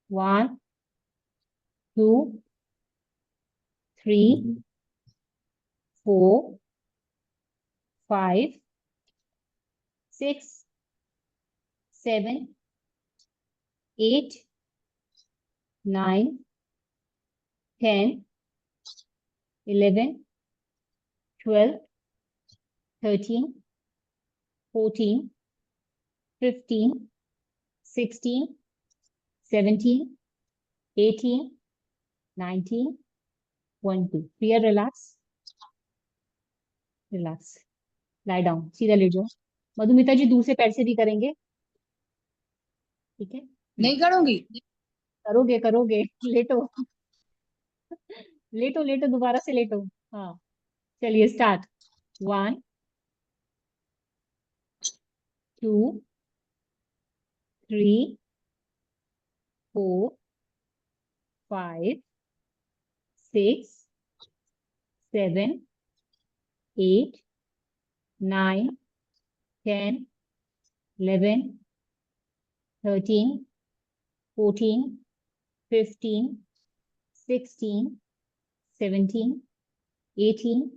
1 2 3 4 5 6 7 8 9 10 11 12 13 14 15 16 17 18 19 20। Clear, relax relax, lie down, सीधा लेट जाओ। मधुमिता जी दूसरे पैर से भी करेंगे, ठीक है। नहीं करूंगी। करोगे करोगे, लेटो लेटो लेटो, दोबारा से लेटो, हाँ। चलिए स्टार्ट, 1 2 3 4 5 6 7 8 9 10 11 13 14 15 16 17 18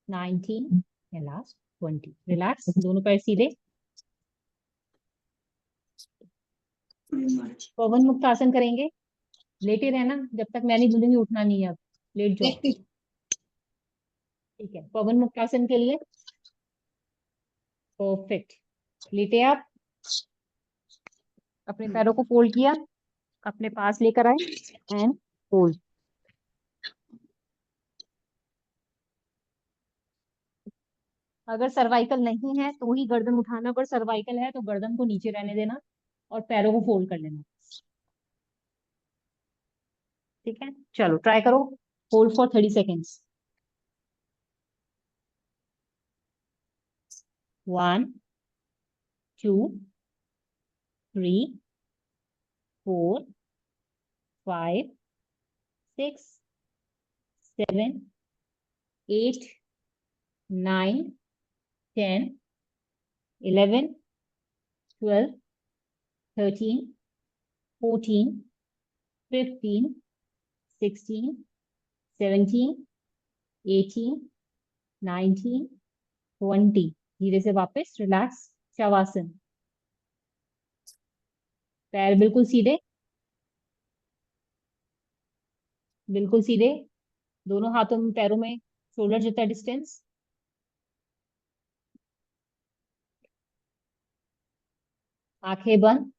19 and last 20। रिलैक्स, दोनों पैर सीधे। पवन मुक्त आसन करेंगे, लेटे रहना जब तक मैं नहीं बोलूंगी, उठना नहीं है अब, लेट जाओ, देखती ठीक है। पवन मुक्त आसन के लिए परफेक्ट, लेटे आप, अपने पैरों को फोल्ड किया, अपने पास लेकर आए एंड फोल्ड। अगर सर्वाइकल नहीं है तो ही गर्दन उठाना, अगर सर्वाइकल है तो गर्दन को नीचे रहने देना और पैरों को फोल्ड कर लेना, ठीक है। चलो ट्राई करो, होल्ड फॉर 30 सेकेंड्स। 1 2 3 4 5 6 7 8 9 10 11 12 13 14 15 16 17 18 19 20। धीरे से वापस रिलैक्स, शवासन, पैर बिल्कुल सीधे, बिल्कुल सीधे, दोनों हाथों में पैरों में शोल्डर जितना डिस्टेंस, आंखें बंद।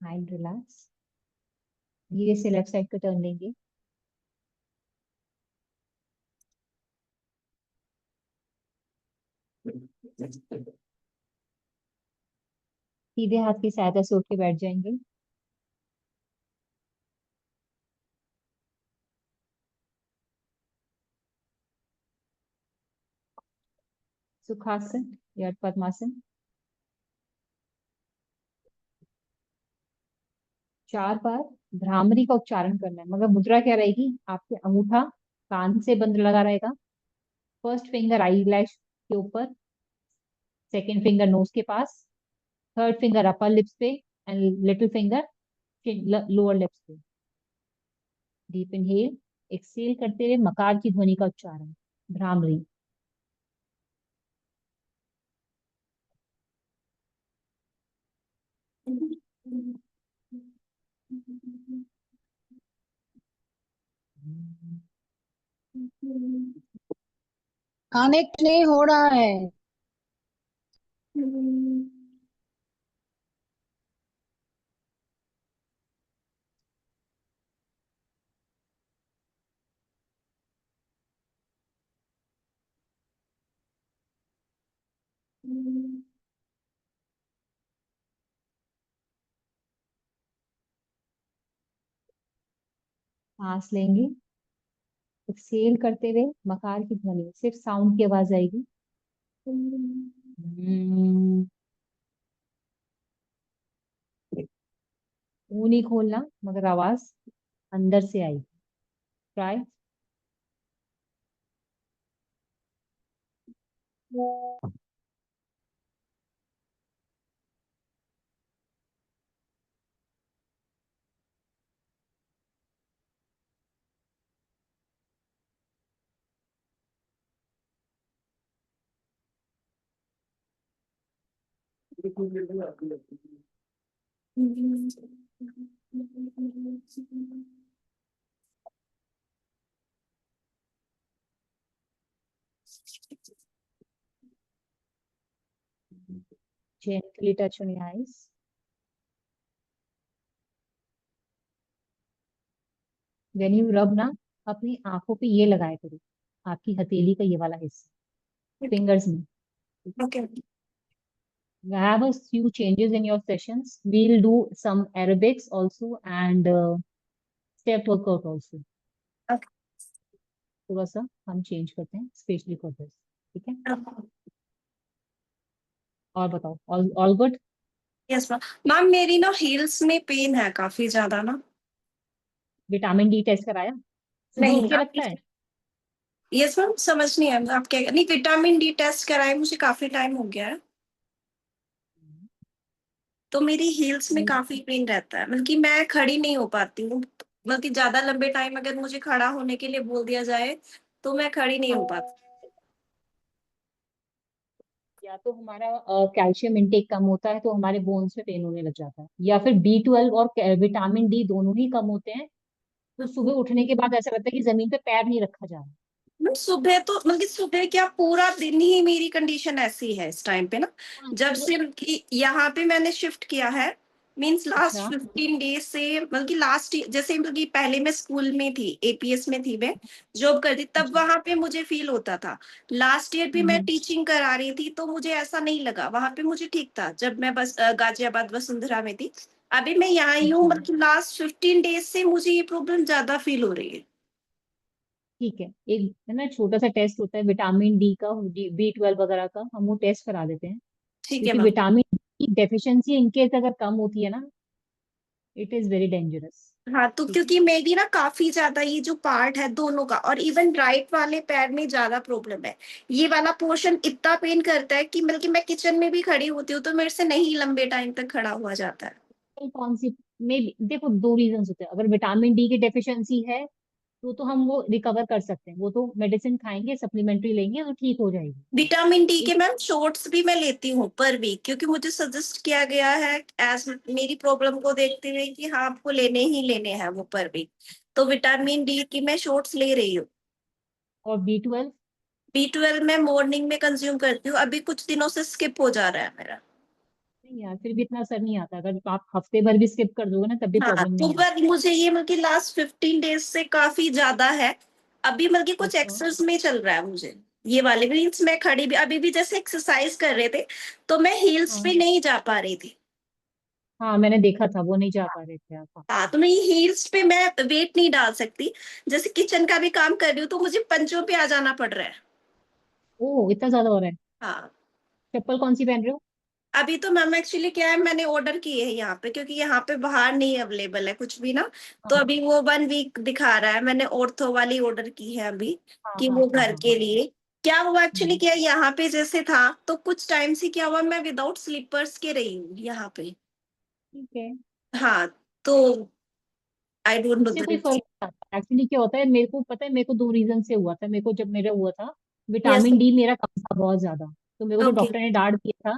Mind relax. धीरे से लेफ्ट साइड को टर्न लेंगे। सीधे हाथ की सहायता से उठ के बैठ जाएंगे। सुखासन या पद्मासन। 4 बार भ्रामरी का उच्चारण करना है, मगर मुद्रा क्या रहेगी? आपके अंगूठा कान से बंद लगा रहेगा। फर्स्ट फिंगर आई लैश के ऊपर, सेकेंड फिंगर नोज के पास, थर्ड फिंगर अपर लिप्स पे and little finger lower lips पे। डीप इनहेल, एक्सेल करते हुए मकार की ध्वनि का उच्चारण, भ्रामरी। कनेक्ट नहीं हो रहा है। सांस लेंगे, एक्सेल करते हुए मकार की ध्वनि, सिर्फ साउंड की आवाज आएगी। हम्म। मुंह नहीं खोलना, मगर आवाज अंदर से आएगी। Try. Gently touch on your eyes. When you rub ना, अपनी आंखों पे ये लगाया करो, आपकी हथेली का ये वाला हिस्सा, फिंगर्स में। Okay. We have a few changes in your sessions. We'll do some aerobics also and step workout also. Okay. थोड़ा सा हम चेंज करते हैं स्पेशली फॉर दिस, ठीक है? और बताओ, all good? Yes ma'am. Ma'am मेरी ना हील्स में पेन है काफी ज्यादा ना। विटामिन डी टेस्ट कराया? सुबह उठ नहीं के आप। लगता है? यस मैम समझ नहीं है आप क्या नहीं, विटामिन डी टेस्ट कराए मुझे काफी टाइम हो गया है। तो मेरी हील्स में काफी पेन रहता है, मतलब कि मैं खड़ी नहीं हो पाती हूँ। मतलब कि ज्यादा लंबे टाइम अगर मुझे खड़ा होने के लिए बोल दिया जाए तो मैं खड़ी नहीं हो पाती। या तो हमारा कैल्शियम इंटेक कम होता है तो हमारे बोन्स में पेन होने लग जाता है, या फिर B12 और विटामिन डी दोनों ही कम होते हैं, तो सुबह उठने के बाद ऐसा लगता है कि जमीन पे पैर नहीं रखा जा रहा। मैम सुबह तो मतलब कि सुबह क्या पूरा दिन ही मेरी कंडीशन ऐसी है इस टाइम पे ना। हाँ, जब सुबह। से मतलब कि यहाँ पे मैंने शिफ्ट किया है, मीन्स लास्ट अच्छा। 15 डेज से, मतलब कि लास्ट जैसे मतलब कि पहले मैं स्कूल में थी, एपीएस में थी, मैं जॉब करती तब अच्छा। वहां पे मुझे फील होता था। लास्ट ईयर भी मैं हम्म। टीचिंग करा रही थी तो मुझे ऐसा नहीं लगा, वहां पे मुझे ठीक था जब मैं बस गाजियाबाद वसुंधरा में थी। अभी मैं यहाँ ही हूँ, अच्छा, मतलब कि लास्ट 15 डेज से मुझे ये प्रॉब्लम ज्यादा फील हो रही है। ठीक है। एक है ना छोटा सा टेस्ट होता है विटामिन डी का, B12 वगैरह का, हम वो टेस्ट करा देते हैं। ठीक है क्योंकि मैम। विटामिन डी की डेफिशिएंसी इनकेस अगर कम होती है ना, इट इज वेरी डेंजरस। हाँ तो ठीक है। क्योंकि मेरी ना काफी ज्यादा ये जो पार्ट है दोनों का, और इवन राइट वाले पैर में ज्यादा प्रॉब्लम है। ये वाला पोर्शन इतना पेन करता है कि मतलब कि मैं किचन में भी खड़ी होती हूँ तो मेरे से नहीं लंबे टाइम तक खड़ा हुआ जाता है। कौन सी में देखो, दो रीजन होते हैं। अगर विटामिन डी की डेफिशिएंसी है तो हम वो रिकवर कर सकते हैं, वो तो मेडिसिन खाएंगे, सप्लीमेंट्री लेंगे तो ठीक हो जाएगी। विटामिन डी ठीक। के मैम शॉट्स भी मैं लेती हूँ पर वीक, क्योंकि मुझे सजेस्ट किया गया है एज मेरी प्रॉब्लम को देखते हुए कि हाँ आपको लेने ही लेने हैं वो पर वीक। तो विटामिन डी की मैं शॉट्स ले रही हूँ। और B12? B12 मैं मॉर्निंग में कंज्यूम करती हूँ, अभी कुछ दिनों से स्किप हो जा रहा है मेरा। नहीं यार, फिर भी इतना असर नहीं आता, अगर आप हफ्ते भर भी स्किप कर दोगे ना तब भी हाँ प्रॉब्लम तो नहीं पर आती। मुझे ये मतलब कि लास्ट 15 डेज से काफी ज्यादा है। अभी मतलब कि कुछ अच्छा। एक्सेस में चल रहा है मुझे। ये वाले मीन्स मैं खड़ी भी अभी भी जैसे एक्सरसाइज कर रहे थे तो मैं हील्स पे हाँ नहीं जा पा रही थी। हाँ, मैंने देखा था वो नहीं जा पा रहे थे आप। हाँ। हाँ तो मैं ये हील्स पे मैं वेट नहीं डाल सकती। जैसे किचन का भी काम कर रही हूँ तो मुझे पंचों पे आ जाना पड़ रहा है। ओह, इतना ज्यादा हो रहा है? हाँ। चप्पल कौन सी पहन रहे हो? अभी तो मैम एक्चुअली क्या है, मैंने ऑर्डर किए है यहाँ पे क्योंकि यहाँ पे बाहर नहीं अवेलेबल है कुछ भी ना। तो हाँ अभी वो 1 वीक दिखा रहा है, मैंने ऑर्थो वाली ऑर्डर की है अभी हाँ कि हाँ वो हाँ घर हाँ के हाँ। लिए। क्या हुआ एक्चुअली, हम्म, क्या यहाँ पे जैसे था तो कुछ टाइम से क्या हुआ, मैं विदाउट स्लीपर्स के रही हूँ यहाँ पे। ठीक है। हाँ। तो आई डोंट नो उससे द कोई फर्क नहीं पड़ता एक्चुअली। क्या होता है, मेरे को पता है, मेरे को 2 रीजन से हुआ था। मेरे को जब मेरा हुआ था, यस। विटामिन डी मेरा कम था बहुत ज्यादा। तो मेरे को तो ओके। डॉक्टर ने डांट दिया था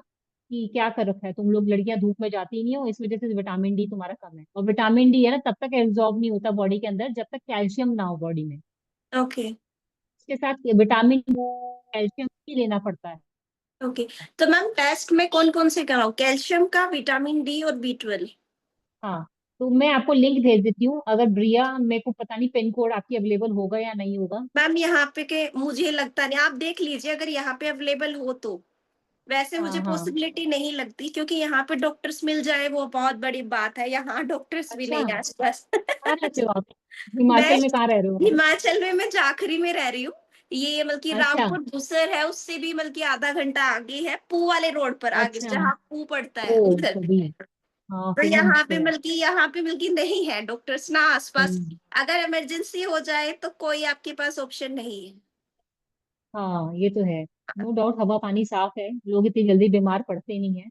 कि क्या कर रखा है तुम लोग, लड़कियां धूप में जाती नहीं हो, इस वजह से विटामिन डी तुम्हारा कम है। और विटामिन डी है ना, तब तक एब्जॉर्ब नहीं होता बॉडी के अंदर जब तक कैल्शियम ना हो बॉडी में। ओके। इसके साथ विटामिन कैल्शियम भी लेना पड़ता है। ओके। तो मैम टेस्ट में कौन कौन से कराऊं, कैल्शियम का, विटामिन डी और B12? हाँ, तो मैं आपको लिंक भेज देती हूँ। अगर ब्रिया, मेरे को पता नहीं पिन कोड आपकी अवेलेबल होगा या नहीं होगा। मैम यहाँ पे के मुझे लगता नहीं, आप देख लीजिए अगर यहाँ पे अवेलेबल हो तो। वैसे मुझे हाँ हाँ। पॉसिबिलिटी नहीं लगती क्योंकि यहाँ पे डॉक्टर्स मिल जाए वो बहुत बड़ी बात है, यहाँ डॉक्टर्स भी अच्छा, नहीं है आसपास। कहाँ रहते हो आप? मैं हिमाचल में कहाँ रह रहे हो आप? हिमाचल में, मैं जाखरी में रह रही हूँ। ये मतलब कि अच्छा रामपुर दूसर है, उससे भी मतलब कि आधा घंटा आगे है, पू वाले रोड पर आगे अच्छा। जहाँ पू पड़ता है ओ उधर। तभी। हाँ, तो फिर भी यहाँ पे मुश्किल है। मतलब कि नहीं है डॉक्टर्स ना आसपास। हम्म। अगर इमरजेंसी हो जाए तो कोई आपके पास ऑप्शन नहीं है। हाँ, ये तो है। नो डाउट, हवा पानी साफ है, लोग इतनी जल्दी बीमार पड़ते नहीं है।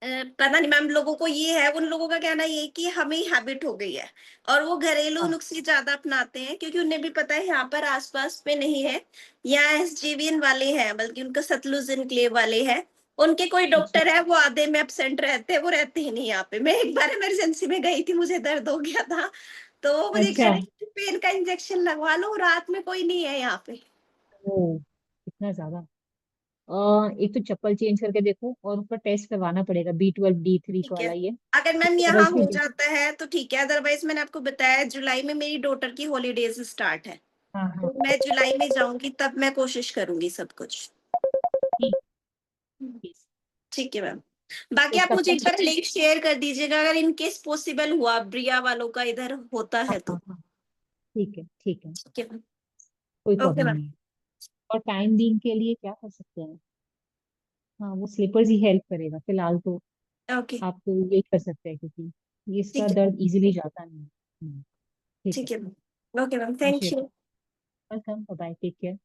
पता नहीं मैम, लोगों को ये है, उन लोगों का कहना ये है कि हमें हैबिट हो गई है और वो घरेलू हाँ। नुस्खे ज्यादा अपनाते हैं क्योंकि उन्हें भी पता है यहाँ पर आसपास पे नहीं है। यहाँ SJVN वाले हैं, बल्कि उनका सतलुज एन्क्लेव वाले हैं। उनके कोई अच्छा डॉक्टर है वो आधे में एब्सेंट रहते हैं, वो रहते ही नहीं यहाँ पे। मैं एक बार इमरजेंसी में गई थी, मुझे दर्द हो गया था तो वो मुझे कह अच्छा। रहे कि पेन का इंजेक्शन लगवा लो, रात में कोई नहीं है यहाँ पे। ओ, इतना ज्यादा। एक तो चप्पल चेंज करके देखो, और ऊपर टेस्ट करवाना पड़ेगा B12 D3 ठीक है। वाला ये। अगर मैम यहाँ लेवल्स हो भी। जाता है तो ठीक है, अदरवाइज मैंने आपको बताया जुलाई में मेरी डॉटर की हॉलीडेज स्टार्ट है। हाँ हाँ। तो मैं जुलाई में जाऊंगी तब मैं कोशिश करूंगी सब कुछ। ठीक। ठीक। ठीक है मैम। बाकी तो आप तब मुझे एक तक। बार लिंक शेयर कर दीजिएगा अगर इन केस पॉसिबल हुआ, ब्रिया वालों का इधर होता हाँ है हाँ तो। हाँ। ठीक है ठीक है। ठीक है मैम। कोई ओके प्रॉब्लम मैम। नहीं है। और टाइम बीइंग के लिए क्या कर सकते हैं? हाँ, वो स्लीपर्स ही हेल्प करेगा फिलहाल तो। ओके। आप तो यही कर सकते हैं, क्योंकि ये इसका ठीक है। दर्द इजीली जाता नहीं है। ठीक है। ठीक है मैम। ओके मैम, हाँ thank sure. You. Welcome, bye, take care.